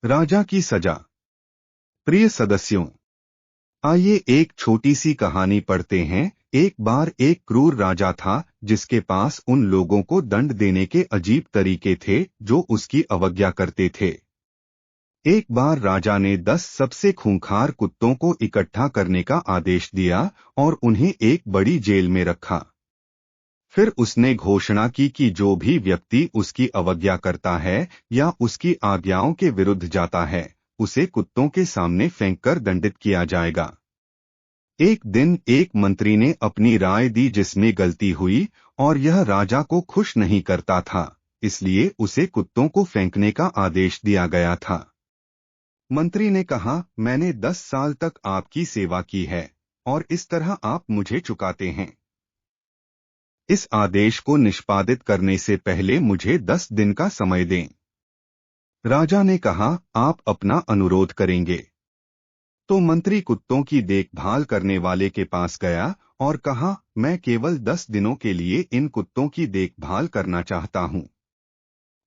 राजा की सजा। प्रिय सदस्यों, आइए एक छोटी सी कहानी पढ़ते हैं। एक बार एक क्रूर राजा था जिसके पास उन लोगों को दंड देने के अजीब तरीके थे जो उसकी अवज्ञा करते थे। एक बार राजा ने 10 सबसे खूंखार कुत्तों को इकट्ठा करने का आदेश दिया और उन्हें एक बड़ी जेल में रखा। फिर उसने घोषणा की कि जो भी व्यक्ति उसकी अवज्ञा करता है या उसकी आज्ञाओं के विरुद्ध जाता है, उसे कुत्तों के सामने फेंककर दंडित किया जाएगा। एक दिन एक मंत्री ने अपनी राय दी जिसमें गलती हुई और यह राजा को खुश नहीं करता था, इसलिए उसे कुत्तों को फेंकने का आदेश दिया गया था। मंत्री ने कहा, मैंने 10 साल तक आपकी सेवा की है और इस तरह आप मुझे चुकाते हैं। इस आदेश को निष्पादित करने से पहले मुझे 10 दिन का समय दें। राजा ने कहा, आप अपना अनुरोध करेंगे। तो मंत्री कुत्तों की देखभाल करने वाले के पास गया और कहा, मैं केवल 10 दिनों के लिए इन कुत्तों की देखभाल करना चाहता हूं।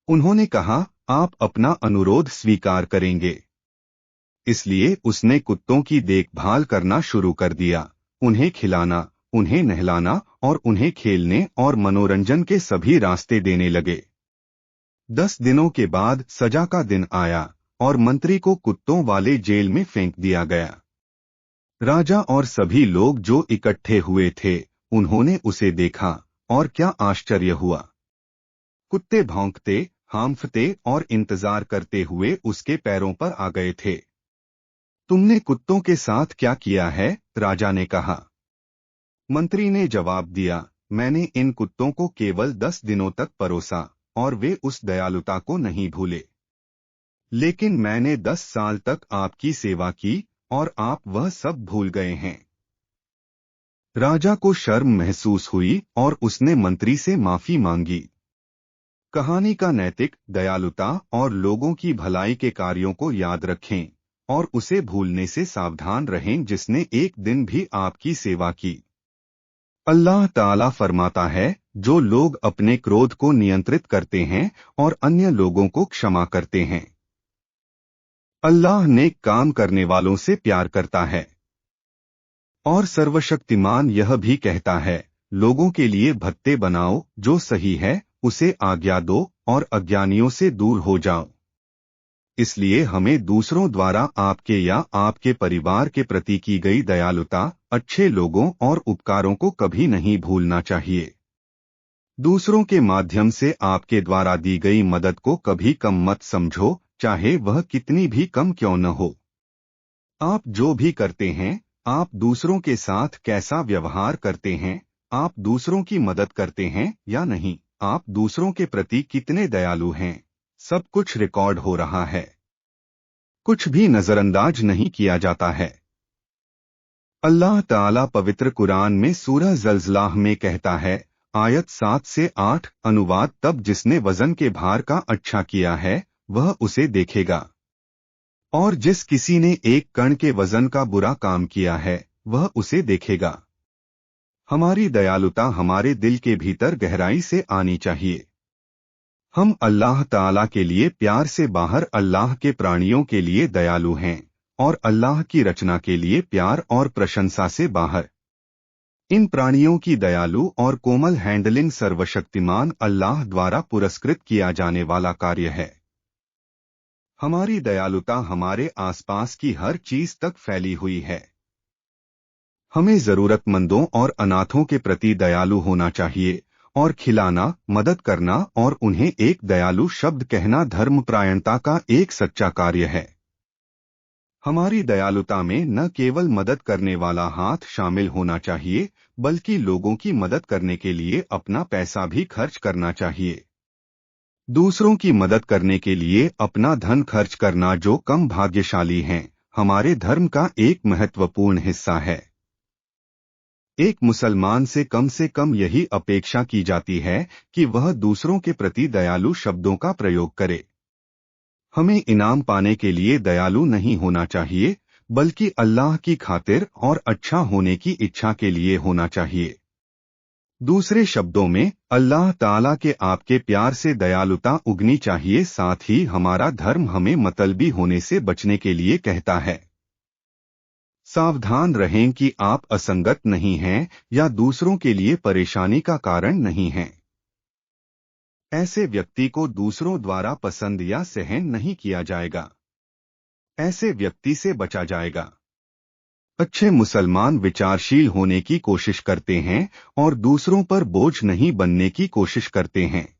उन्होंने कहा, आप अपना अनुरोध स्वीकार करेंगे। इसलिए उसने कुत्तों की देखभाल करना शुरू कर दिया, उन्हें खिलाना, उन्हें नहलाना और उन्हें खेलने और मनोरंजन के सभी रास्ते देने लगे। 10 दिनों के बाद सजा का दिन आया और मंत्री को कुत्तों वाले जेल में फेंक दिया गया। राजा और सभी लोग जो इकट्ठे हुए थे, उन्होंने उसे देखा और क्या आश्चर्य हुआ। कुत्ते भौंकते, हांफते और इंतजार करते हुए उसके पैरों पर आ गए थे। तुमने कुत्तों के साथ क्या किया है? राजा ने कहा। मंत्री ने जवाब दिया, मैंने इन कुत्तों को केवल 10 दिनों तक परोसा और वे उस दयालुता को नहीं भूले। लेकिन मैंने 10 साल तक आपकी सेवा की और आप वह सब भूल गए हैं। राजा को शर्म महसूस हुई और उसने मंत्री से माफी मांगी। कहानी का नैतिक, दयालुता और लोगों की भलाई के कार्यों को याद रखें और उसे भूलने से सावधान रहें जिसने एक दिन भी आपकी सेवा की। अल्लाह ताला फरमाता है, जो लोग अपने क्रोध को नियंत्रित करते हैं और अन्य लोगों को क्षमा करते हैं, अल्लाह नेक काम करने वालों से प्यार करता है। और सर्वशक्तिमान यह भी कहता है, लोगों के लिए भत्ते बनाओ, जो सही है उसे आज्ञा दो और अज्ञानियों से दूर हो जाओ। इसलिए हमें दूसरों द्वारा आपके या आपके परिवार के प्रति की गई दयालुता, अच्छे लोगों और उपकारों को कभी नहीं भूलना चाहिए। दूसरों के माध्यम से आपके द्वारा दी गई मदद को कभी कम मत समझो, चाहे वह कितनी भी कम क्यों न हो। आप जो भी करते हैं, आप दूसरों के साथ कैसा व्यवहार करते हैं, आप दूसरों की मदद करते हैं या नहीं, आप दूसरों के प्रति कितने दयालु हैं, सब कुछ रिकॉर्ड हो रहा है। कुछ भी नजरअंदाज नहीं किया जाता है। अल्लाह ताला पवित्र कुरान में सूरह ज़ल्ज़लाह में कहता है, आयत 7 से 8, अनुवाद, तब जिसने वजन के भार का अच्छा किया है वह उसे देखेगा, और जिस किसी ने एक कण के वजन का बुरा काम किया है वह उसे देखेगा। हमारी दयालुता हमारे दिल के भीतर गहराई से आनी चाहिए। हम अल्लाह ताला के लिए प्यार से बाहर अल्लाह के प्राणियों के लिए दयालु हैं और अल्लाह की रचना के लिए प्यार और प्रशंसा से बाहर। इन प्राणियों की दयालु और कोमल हैंडलिंग सर्वशक्तिमान अल्लाह द्वारा पुरस्कृत किया जाने वाला कार्य है। हमारी दयालुता हमारे आसपास की हर चीज तक फैली हुई है। हमें जरूरतमंदों और अनाथों के प्रति दयालु होना चाहिए और खिलाना, मदद करना और उन्हें एक दयालु शब्द कहना धर्मपरायणता का एक सच्चा कार्य है। हमारी दयालुता में न केवल मदद करने वाला हाथ शामिल होना चाहिए, बल्कि लोगों की मदद करने के लिए अपना पैसा भी खर्च करना चाहिए। दूसरों की मदद करने के लिए अपना धन खर्च करना जो कम भाग्यशाली हैं, हमारे धर्म का एक महत्वपूर्ण हिस्सा है। एक मुसलमान से कम यही अपेक्षा की जाती है कि वह दूसरों के प्रति दयालु शब्दों का प्रयोग करे। हमें इनाम पाने के लिए दयालु नहीं होना चाहिए, बल्कि अल्लाह की खातिर और अच्छा होने की इच्छा के लिए होना चाहिए। दूसरे शब्दों में, अल्लाह ताला के आपके प्यार से दयालुता उगनी चाहिए, साथ ही हमारा धर्म हमें मतलबी होने से बचने के लिए कहता है। सावधान रहें कि आप असंगत नहीं हैं या दूसरों के लिए परेशानी का कारण नहीं हैं। ऐसे व्यक्ति को दूसरों द्वारा पसंद या सहन नहीं किया जाएगा। ऐसे व्यक्ति से बचा जाएगा। अच्छे मुसलमान विचारशील होने की कोशिश करते हैं और दूसरों पर बोझ नहीं बनने की कोशिश करते हैं।